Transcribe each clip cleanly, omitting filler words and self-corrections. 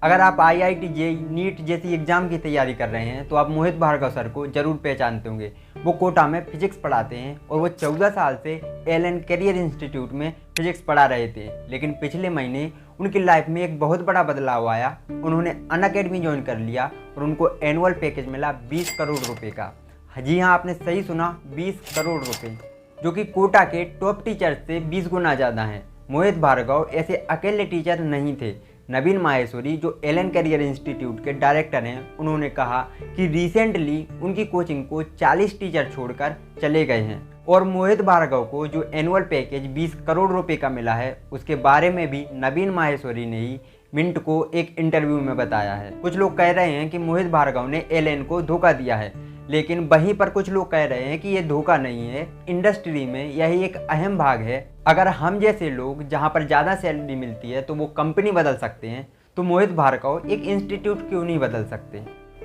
अगर आप IIT JEE NEET जैसी एग्जाम की तैयारी कर रहे हैं तो आप मोहित भार्गव सर को जरूर पहचानते होंगे। वो कोटा में फिजिक्स पढ़ाते हैं और वो 14 साल से एलन कैरियर इंस्टीट्यूट में फिजिक्स पढ़ा रहे थे। लेकिन पिछले महीने उनकी लाइफ में एक बहुत बड़ा बदलाव आया। उन्होंने अनअकैडमी ज्वाइन कर लिया और उनको एनुअल पैकेज मिला 20 करोड़ रुपए का। जी हाँ, आपने सही सुना, 20 करोड़ रुपए, जो कि कोटा के टॉप टीचर से 20 गुना ज़्यादा हैं। मोहित भार्गव ऐसे अकेले टीचर नहीं थे। नवीन माहेश्वरी, जो एलन कैरियर इंस्टीट्यूट के डायरेक्टर हैं, उन्होंने कहा कि रिसेंटली उनकी कोचिंग को 40 टीचर छोड़कर चले गए हैं। और मोहित भार्गव को जो एनुअल पैकेज 20 करोड़ रुपए का मिला है, उसके बारे में भी नवीन माहेश्वरी ने ही मिंट को एक इंटरव्यू में बताया है। कुछ लोग कह रहे हैं कि मोहित भार्गव ने एलन को धोखा दिया है, लेकिन वहीं पर कुछ लोग कह रहे हैं कि ये धोखा नहीं है, इंडस्ट्री में यही एक अहम भाग है। अगर हम जैसे लोग जहां पर ज़्यादा सैलरी मिलती है तो वो कंपनी बदल सकते हैं, तो मोहित भार्गव एक इंस्टीट्यूट क्यों नहीं बदल सकते।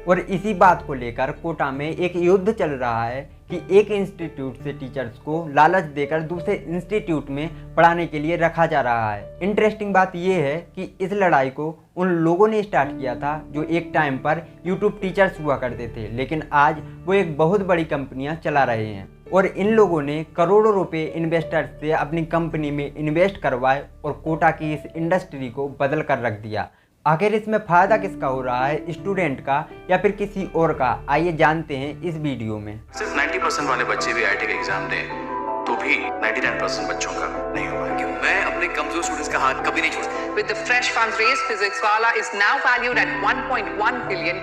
और इसी बात को लेकर कोटा में एक युद्ध चल रहा है कि एक इंस्टीट्यूट से टीचर्स को लालच देकर दूसरे इंस्टीट्यूट में पढ़ाने के लिए रखा जा रहा है। इंटरेस्टिंग बात यह है कि इस लड़ाई को उन लोगों ने स्टार्ट किया था जो एक टाइम पर यूट्यूब टीचर्स हुआ करते थे, लेकिन आज वो एक बहुत बड़ी कंपनियां चला रहे हैं। और इन लोगों ने करोड़ों रुपए इन्वेस्टर्स से अपनी कंपनी में इन्वेस्ट करवाए और कोटा की इस इंडस्ट्री को बदल कर रख दिया। आखिर इसमें फ़ायदा किसका हो रहा है, स्टूडेंट का या फिर किसी और का? आइए जानते हैं इस वीडियो में। सिर्फ 90% वाले बच्चे भी IIT का एग्जाम दें तो भी 99% बच्चों का नहीं होगा। क्यों? मैं अपने कमजोर स्टूडेंट्स का हाथ कभी नहीं छोड़ता। With the fresh funds raised, PhysicsWallah is now valued at $1.1 billion.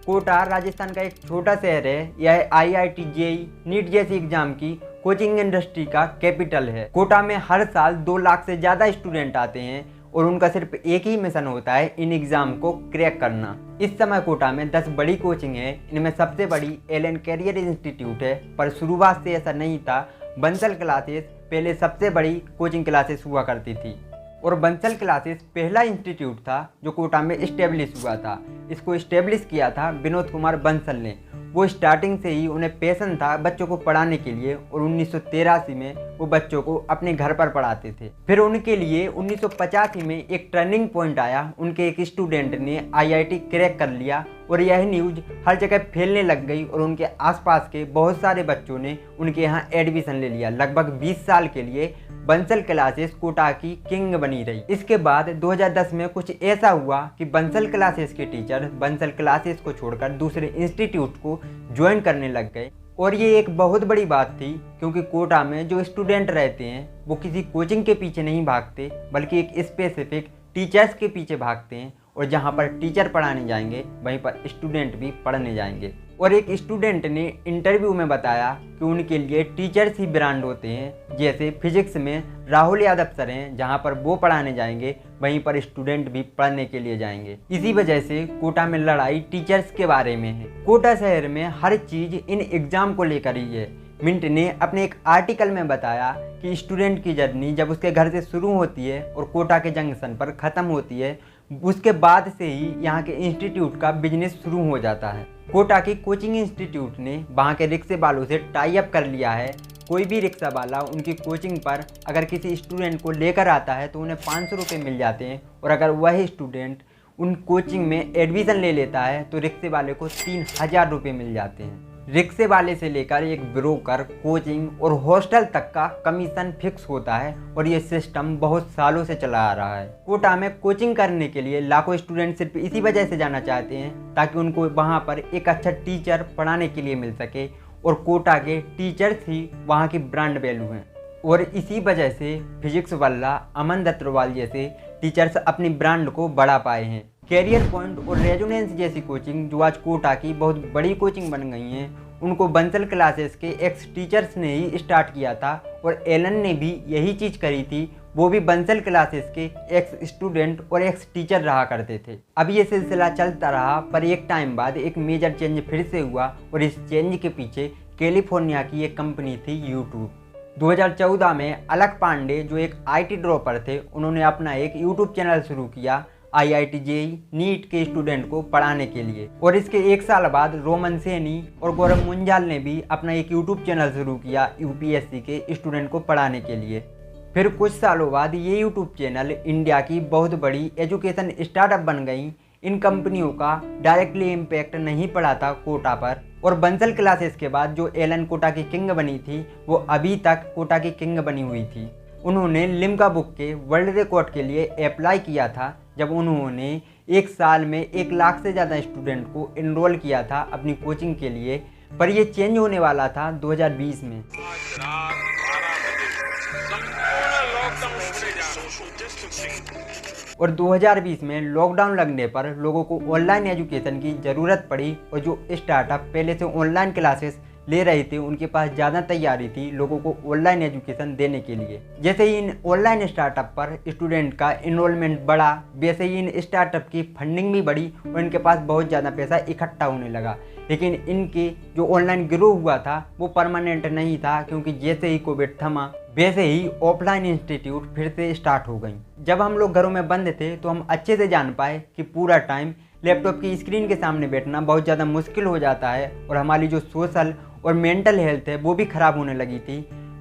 Kota Rajasthan का एक छोटा शहर है। यह IIT जेईई नीट जैसी एग्जाम की कोचिंग इंडस्ट्री का कैपिटल है। कोटा में हर साल 2 लाख से ज़्यादा स्टूडेंट आते हैं और उनका सिर्फ एक ही मिशन होता है, इन एग्ज़ाम को क्रैक करना। इस समय कोटा में 10 बड़ी कोचिंग है। इनमें सबसे बड़ी एलन कैरियर इंस्टीट्यूट है, पर शुरुआत से ऐसा नहीं था। बंसल क्लासेस पहले सबसे बड़ी कोचिंग क्लासेस हुआ करती थी और बंसल क्लासेस पहला इंस्टीट्यूट था जो कोटा में इस्टेब्लिश हुआ था। इसको इस्टेब्लिश किया था विनोद कुमार बंसल ने। वो स्टार्टिंग से ही उन्हें पैशन था बच्चों को पढ़ाने के लिए और 1983 में वो बच्चों को अपने घर पर पढ़ाते थे। फिर उनके लिए 1985 में एक टर्निंग पॉइंट आया। उनके एक स्टूडेंट ने IIT क्रैक कर लिया और यह न्यूज़ हर जगह फैलने लग गई और उनके आसपास के बहुत सारे बच्चों ने उनके यहाँ एडमिशन ले लिया। लगभग 20 साल के लिए बंसल क्लासेस कोटा की किंग बनी रही। इसके बाद 2010 में कुछ ऐसा हुआ कि बंसल क्लासेस के टीचर बंसल क्लासेस को छोड़कर दूसरे इंस्टीट्यूट को ज्वाइन करने लग गए। और ये एक बहुत बड़ी बात थी, क्योंकि कोटा में जो स्टूडेंट रहते हैं वो किसी कोचिंग के पीछे नहीं भागते, बल्कि एक स्पेसिफिक टीचर्स के पीछे भागते हैं। और जहाँ पर टीचर पढ़ाने जाएंगे वहीं पर स्टूडेंट भी पढ़ने जाएंगे। और एक स्टूडेंट ने इंटरव्यू में बताया कि उनके लिए टीचर्स ही ब्रांड होते हैं। जैसे फिजिक्स में राहुल यादव सर हैं, जहाँ पर वो पढ़ाने जाएंगे वहीं पर स्टूडेंट भी पढ़ने के लिए जाएंगे। इसी वजह से कोटा में लड़ाई टीचर्स के बारे में है। कोटा शहर में हर चीज़ इन एग्ज़ाम को लेकर ही है। मिंट ने अपने एक आर्टिकल में बताया कि स्टूडेंट की जर्नी जब उसके घर से शुरू होती है और कोटा के जंक्शन पर ख़त्म होती है, उसके बाद से ही यहाँ के इंस्टीट्यूट का बिजनेस शुरू हो जाता है। कोटा की कोचिंग इंस्टीट्यूट ने वहाँ के रिक्शे वालों से टाई अप कर लिया है। कोई भी रिक्शा वाला उनकी कोचिंग पर अगर किसी स्टूडेंट को लेकर आता है तो उन्हें 500 रुपये मिल जाते हैं, और अगर वही स्टूडेंट उन कोचिंग में एडमिशन ले लेता है तो रिक्शे वाले को 3000 रुपये मिल जाते हैं। रिक्शे वाले से लेकर एक ब्रोकर, कोचिंग और हॉस्टल तक का कमीशन फिक्स होता है और ये सिस्टम बहुत सालों से चला आ रहा है। कोटा में कोचिंग करने के लिए लाखों स्टूडेंट सिर्फ इसी वजह से जाना चाहते हैं ताकि उनको वहाँ पर एक अच्छा टीचर पढ़ाने के लिए मिल सके, और कोटा के टीचर्स ही वहाँ की ब्रांड वैल्यू हैं। और इसी वजह से फिजिक्सवाला, अमन दत्तरवाल जैसे टीचर्स अपनी ब्रांड को बढ़ा पाए हैं। कैरियर पॉइंट और रेजोनेंस जैसी कोचिंग जो आज कोटा की बहुत बड़ी कोचिंग बन गई हैं, उनको बंसल क्लासेस के एक्स टीचर्स ने ही स्टार्ट किया था और एलन ने भी यही चीज़ करी थी। वो भी बंसल क्लासेस के एक्स स्टूडेंट और एक्स टीचर रहा करते थे। अब ये सिलसिला चलता रहा, पर एक टाइम बाद एक मेजर चेंज फिर से हुआ और इस चेंज के पीछे कैलिफोर्निया की एक कंपनी थी, यूट्यूब। 2014 में अलक पांडे, जो एक IT ड्रॉपर थे, उन्होंने अपना एक यूट्यूब चैनल शुरू किया IIT जेईई नीट के स्टूडेंट को पढ़ाने के लिए। और इसके 1 साल बाद रोमन सैनी और गौरव मुंजाल ने भी अपना एक यूट्यूब चैनल शुरू किया UPSC के स्टूडेंट को पढ़ाने के लिए। फिर कुछ सालों बाद ये यूट्यूब चैनल इंडिया की बहुत बड़ी एजुकेशन स्टार्टअप बन गई। इन कंपनियों का डायरेक्टली इम्पैक्ट नहीं पड़ा था कोटा पर, और बंसल क्लासेस के बाद जो एलन कोटा की किंग बनी थी वो अभी तक कोटा की किंग बनी हुई थी। उन्होंने लिम्का बुक के वर्ल्ड रिकॉर्ड के लिए अप्लाई किया था जब उन्होंने एक साल में 1 लाख से ज़्यादा स्टूडेंट को एनरोल किया था अपनी कोचिंग के लिए, पर यह चेंज होने वाला था 2020 में। और 2020 में लॉकडाउन लगने पर लोगों को ऑनलाइन एजुकेशन की ज़रूरत पड़ी, और जो स्टार्टअप पहले से ऑनलाइन क्लासेस ले रहे थे उनके पास ज़्यादा तैयारी थी लोगों को ऑनलाइन एजुकेशन देने के लिए। जैसे ही इन ऑनलाइन स्टार्टअप पर स्टूडेंट का इनरोलमेंट बढ़ा, वैसे ही इन स्टार्टअप की फंडिंग भी बढ़ी और इनके पास बहुत ज़्यादा पैसा इकट्ठा होने लगा। लेकिन इनके जो ऑनलाइन ग्रो हुआ था वो परमानेंट नहीं था, क्योंकि जैसे ही कोविड थमा वैसे ही ऑफलाइन इंस्टीट्यूट फिर से स्टार्ट हो गई। जब हम लोग घरों में बंद थे तो हम अच्छे से जान पाए कि पूरा टाइम लैपटॉप की स्क्रीन के सामने बैठना बहुत ज़्यादा मुश्किल हो जाता है, और हमारी जो सोशल और मेंटल हेल्थ है वो भी ख़राब होने लगी थी।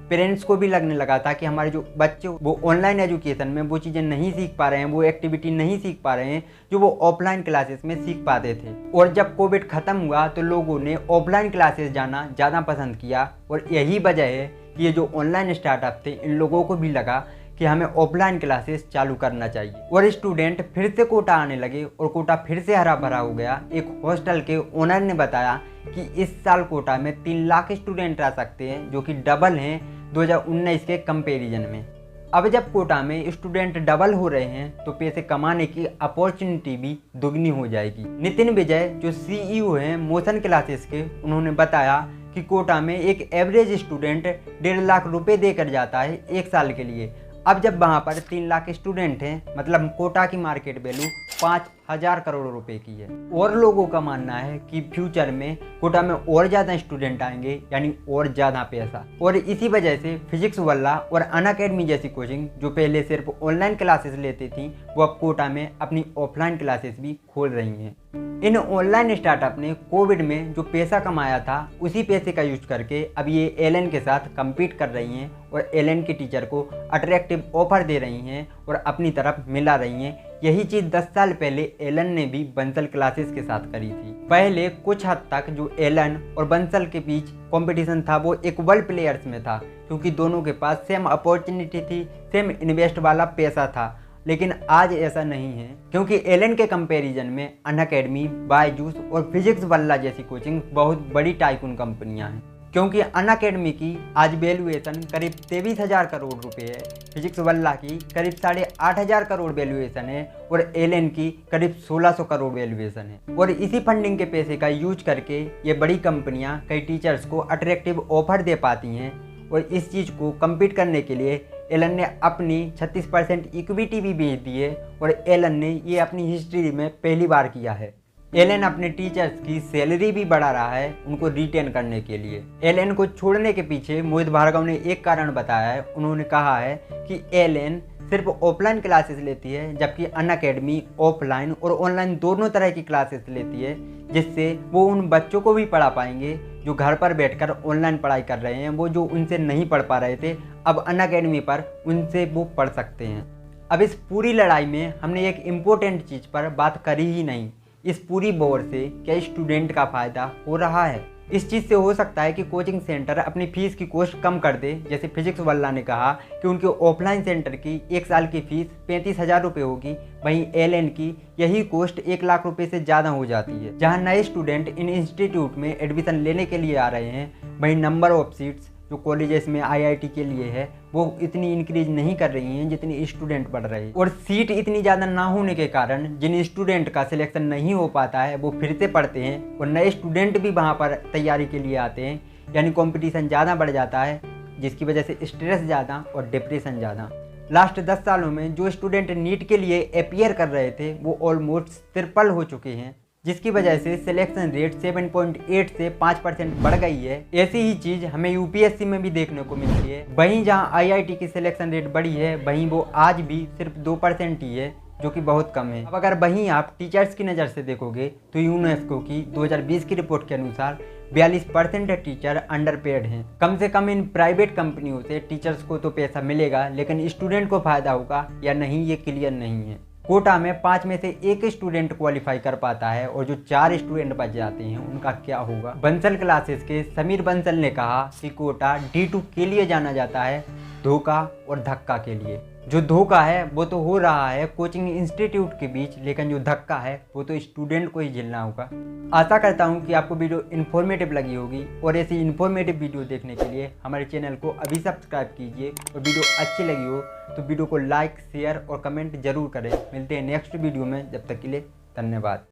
पेरेंट्स को भी लगने लगा था कि हमारे जो बच्चे वो ऑनलाइन एजुकेशन में वो चीज़ें नहीं सीख पा रहे हैं, वो एक्टिविटी नहीं सीख पा रहे हैं जो वो ऑफलाइन क्लासेस में सीख पाते थे। और जब कोविड ख़त्म हुआ तो लोगों ने ऑफलाइन क्लासेस जाना ज़्यादा पसंद किया, और यही वजह है कि ये जो ऑनलाइन स्टार्टअप थे इन लोगों को भी लगा कि हमें ऑफलाइन क्लासेस चालू करना चाहिए, और स्टूडेंट फिर से कोटा आने लगे और कोटा फिर से हरा भरा हो गया। एक हॉस्टल के ओनर ने बताया कि इस साल कोटा में 3 लाख स्टूडेंट आ सकते हैं, जो कि डबल हैं 2019 के कंपैरिजन में। अब जब कोटा में स्टूडेंट डबल हो रहे हैं तो पैसे कमाने की अपॉर्चुनिटी भी दुगनी हो जाएगी। नितिन विजय जो CEO हैं मोशन क्लासेस के, उन्होंने बताया कि कोटा में एक एवरेज स्टूडेंट 1.5 लाख रुपए देकर जाता है 1 साल के लिए। अब जब वहाँ पर 3 लाख स्टूडेंट हैं, मतलब कोटा की मार्केट वैल्यू 5,000 करोड़ रुपए की है। और लोगों का मानना है कि फ्यूचर में कोटा में और ज़्यादा स्टूडेंट आएंगे, यानी और ज़्यादा पैसा। और इसी वजह से फिजिक्स वल्ला और अनअकैडमी जैसी कोचिंग जो पहले सिर्फ ऑनलाइन क्लासेस लेती थी वो अब कोटा में अपनी ऑफलाइन क्लासेस भी खोल रही हैं। इन ऑनलाइन स्टार्टअप ने कोविड में जो पैसा कमाया था उसी पैसे का यूज करके अब ये एलन के साथ कम्पीट कर रही हैं, और एलन के टीचर को अट्रैक्टिव ऑफर दे रही हैं और अपनी तरफ मिला रही हैं। यही चीज़ 10 साल पहले एलन ने भी बंसल क्लासेस के साथ करी थी। पहले कुछ हद तक जो एलन और बंसल के बीच कंपटीशन था वो इक्वल प्लेयर्स में था, क्योंकि दोनों के पास सेम अपॉर्चुनिटी थी, सेम इन्वेस्ट वाला पैसा था। लेकिन आज ऐसा नहीं है, क्योंकि एलन के कंपैरिजन में अनअकैडमी, बायजूस और फिजिक्स वल्ला जैसी कोचिंग बहुत बड़ी टाइकून कंपनियां हैं। क्योंकि अनअकैडमी की आज वैल्यूएशन करीब 23,000 करोड़ रुपए है, फिजिक्स वल्ला की करीब 8,500 करोड़ वैल्यूएशन है, और एलन की करीब 1,600 करोड़ वैल्यूएशन है। और इसी फंडिंग के पैसे का यूज करके ये बड़ी कंपनियां कई टीचर्स को अट्रैक्टिव ऑफर दे पाती हैं, और इस चीज़ को कम्पीट करने के लिए एलन ने अपनी 36% इक्विटी भी बेच दी है, और एलन ने ये अपनी हिस्ट्री में पहली बार किया है। एलन अपने टीचर्स की सैलरी भी बढ़ा रहा है उनको रिटेन करने के लिए। एलन को छोड़ने के पीछे मोहित भार्गव ने एक कारण बताया है। उन्होंने कहा है कि एलन सिर्फ ऑफलाइन क्लासेस लेती है, जबकि अनअकैडमी ऑफलाइन और ऑनलाइन दोनों तरह की क्लासेस लेती है, जिससे वो उन बच्चों को भी पढ़ा पाएंगे जो घर पर बैठकर ऑनलाइन पढ़ाई कर रहे हैं। वो जो उनसे नहीं पढ़ पा रहे थे अब अनअकैडमी पर उनसे वो पढ़ सकते हैं। अब इस पूरी लड़ाई में हमने एक इम्पोर्टेंट चीज़ पर बात करी ही नहीं। इस पूरी वॉर से क्या स्टूडेंट का फ़ायदा हो रहा है? इस चीज़ से हो सकता है कि कोचिंग सेंटर अपनी फ़ीस की कॉस्ट कम कर दे। जैसे फिजिक्स वल्ला ने कहा कि उनके ऑफलाइन सेंटर की 1 साल की फ़ीस 35,000 रुपये होगी, वहीं एलन की यही कॉस्ट 1 लाख रुपये से ज़्यादा हो जाती है। जहां नए स्टूडेंट इन इंस्टीट्यूट में एडमिशन लेने के लिए आ रहे हैं, वहीं नंबर ऑफ सीट्स जो कॉलेजेस में IIT के लिए है वो इतनी इंक्रीज नहीं कर रही हैं जितनी स्टूडेंट बढ़ रहे हैं। और सीट इतनी ज़्यादा ना होने के कारण जिन स्टूडेंट का सिलेक्शन नहीं हो पाता है वो फिर से पढ़ते हैं, और नए स्टूडेंट भी वहाँ पर तैयारी के लिए आते हैं, यानी कंपटीशन ज़्यादा बढ़ जाता है, जिसकी वजह से स्ट्रेस ज़्यादा और डिप्रेशन ज़्यादा। लास्ट 10 सालों में जो स्टूडेंट नीट के लिए अपियर कर रहे थे वो ऑलमोस्ट ट्रिपल हो चुके हैं, जिसकी वजह से सिलेक्शन रेट 7.8 से 5% बढ़ गई है। ऐसी ही चीज़ हमें UPSC में भी देखने को मिलती है। वहीं जहां IIT की सिलेक्शन रेट बढ़ी है, वहीं वो आज भी सिर्फ 2% ही है, जो कि बहुत कम है। अब अगर वहीं आप टीचर्स की नज़र से देखोगे तो यूनेस्को की 2020 की रिपोर्ट के अनुसार 42% टीचर अंडर पेड हैं। कम से कम इन प्राइवेट कंपनियों से टीचर्स को तो पैसा मिलेगा, लेकिन स्टूडेंट को फायदा होगा या नहीं ये क्लियर नहीं है। कोटा में 5 में से 1 स्टूडेंट क्वालिफाई कर पाता है और जो 4 स्टूडेंट बच जाते हैं उनका क्या होगा। बंसल क्लासेस के समीर बंसल ने कहा कि कोटा D2 के लिए जाना जाता है धोखा और धक्का के लिए। जो धोखा है वो तो हो रहा है कोचिंग इंस्टीट्यूट के बीच, लेकिन जो धक्का है वो तो स्टूडेंट को ही झेलना होगा। आशा करता हूँ कि आपको वीडियो इन्फॉर्मेटिव लगी होगी और ऐसी इन्फॉर्मेटिव वीडियो देखने के लिए हमारे चैनल को अभी सब्सक्राइब कीजिए और वीडियो अच्छी लगी हो तो वीडियो को लाइक, शेयर और कमेंट जरूर करें। मिलते हैं नेक्स्ट वीडियो में, जब तक के लिए धन्यवाद।